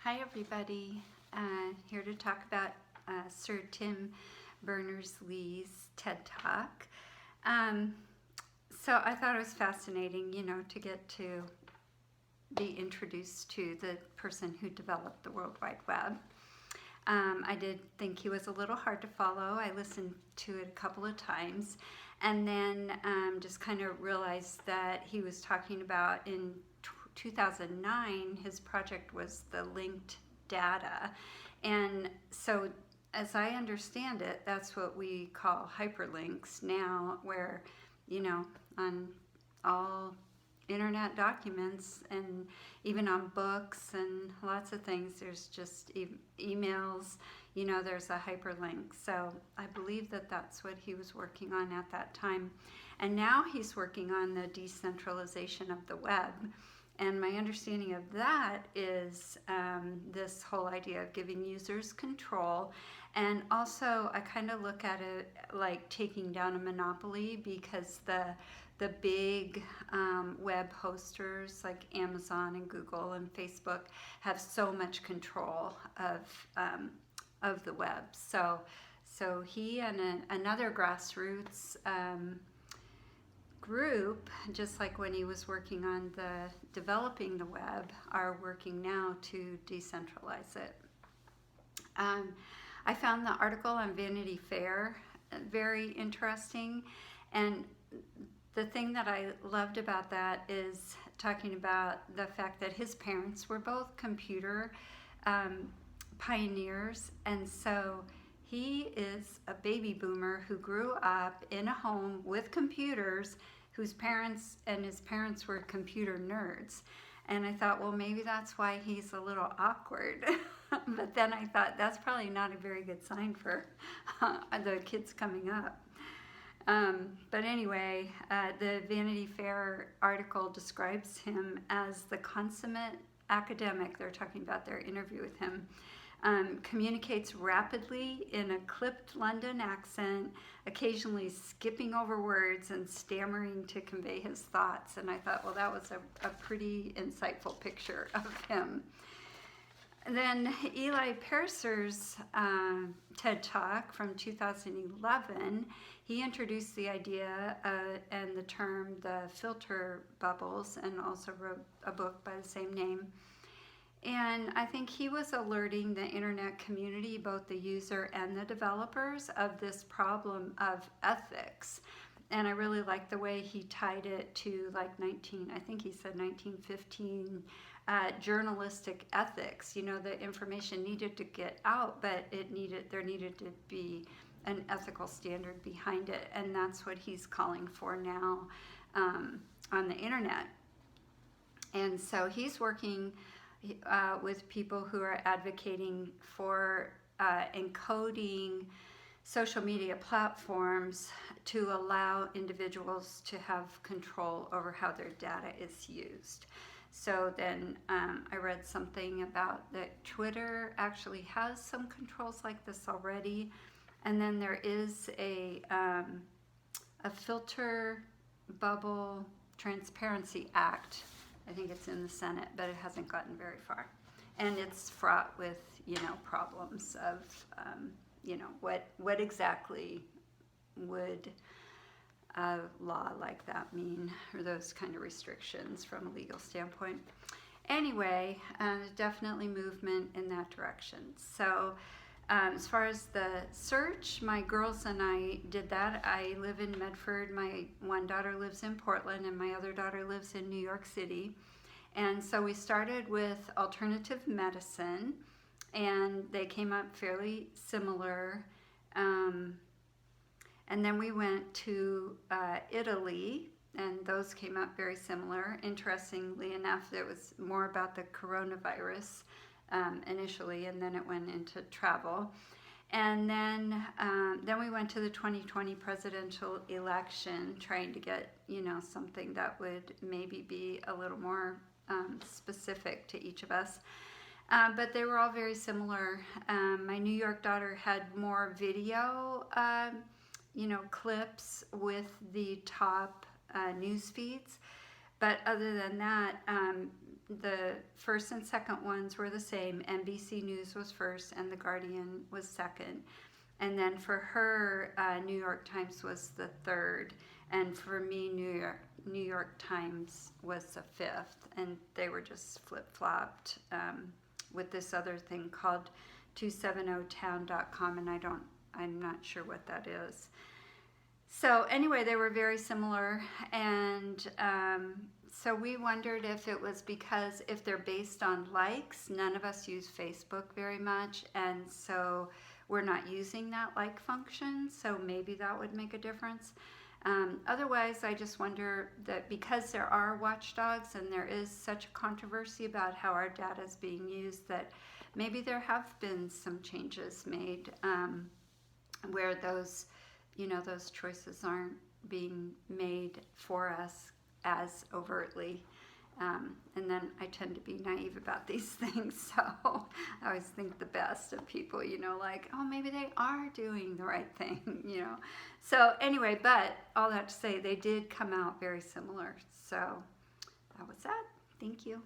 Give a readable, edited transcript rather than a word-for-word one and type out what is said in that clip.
Hi everybody, here to talk about Sir Tim Berners-Lee's TED Talk. So I thought it was fascinating, to get to be introduced to the person who developed the World Wide Web. I did think he was a little hard to follow. I listened to it a couple of times and then just kind of realized that he was talking about in 2009, his project was the linked data. And so as I understand it, that's what we call hyperlinks now, where, on all internet documents and even on books and lots of things, there's just emails, there's a hyperlink. So I believe that that's what he was working on at that time. And now he's working on the decentralization of the web. And my understanding of that is this whole idea of giving users control. And also, I kind of look at it like taking down a monopoly, because the big web hosters like Amazon and Google and Facebook have so much control of the web. So he and another grassroots group, just like when he was working on developing the web, are working now to decentralize it. I found the article on Vanity Fair very interesting, and the thing that I loved about that is talking about the fact that his parents were both computer pioneers, and so he is a baby boomer who grew up in a home with computers, his parents were computer nerds. And I thought, well, maybe that's why he's a little awkward. But then I thought, that's probably not a very good sign for the kids coming up. But anyway, the Vanity Fair article describes him as the consummate academic. They're talking about their interview with him. Communicates rapidly in a clipped London accent, occasionally skipping over words and stammering to convey his thoughts. And I thought, well, that was a pretty insightful picture of him. And then Eli Pariser's TED Talk from 2011, he introduced the idea and the term the filter bubbles, and also wrote a book by the same name. And I think he was alerting the internet community, both the user and the developers, of this problem of ethics. And I really like the way he tied it to I think he said 1915 journalistic ethics. The information needed to get out, but there needed to be an ethical standard behind it. And that's what he's calling for now on the internet. And so he's working with people who are advocating for encoding social media platforms to allow individuals to have control over how their data is used. So then I read something about that Twitter actually has some controls like this already, and then there is a filter bubble transparency act. I think it's in the Senate, but it hasn't gotten very far. And it's fraught with, problems of, what exactly would a law like that mean, or those kind of restrictions from a legal standpoint. Anyway, definitely movement in that direction. So as far as the search, my girls and I did that. I live in Medford. My one daughter lives in Portland, and my other daughter lives in New York City. And so we started with alternative medicine, and they came up fairly similar. And then we went to Italy, and those came up very similar. Interestingly enough, it was more about the coronavirus initially, and then it went into travel. And then we went to the 2020 presidential election, trying to get, something that would maybe be a little more specific to each of us. But they were all very similar. My New York daughter had more video, clips with the top news feeds. But other than that, the first and second ones were the same. NBC News was first, and The Guardian was second. And then for her, New York Times was the third, and for me, New York Times was the fifth. And they were just flip flopped with this other thing called 270town.com, and I'm not sure what that is. So anyway, they were very similar, and so we wondered if it was because if they're based on likes, none of us use Facebook very much, and so we're not using that like function, so maybe that would make a difference. Otherwise, I just wonder that because there are watchdogs and there is such a controversy about how our data is being used, that maybe there have been some changes made where those choices aren't being made for us as overtly. And then I tend to be naive about these things, so I always think the best of people, like, oh, maybe they are doing the right thing, So anyway, but all that to say, they did come out very similar. So that was that. Thank you.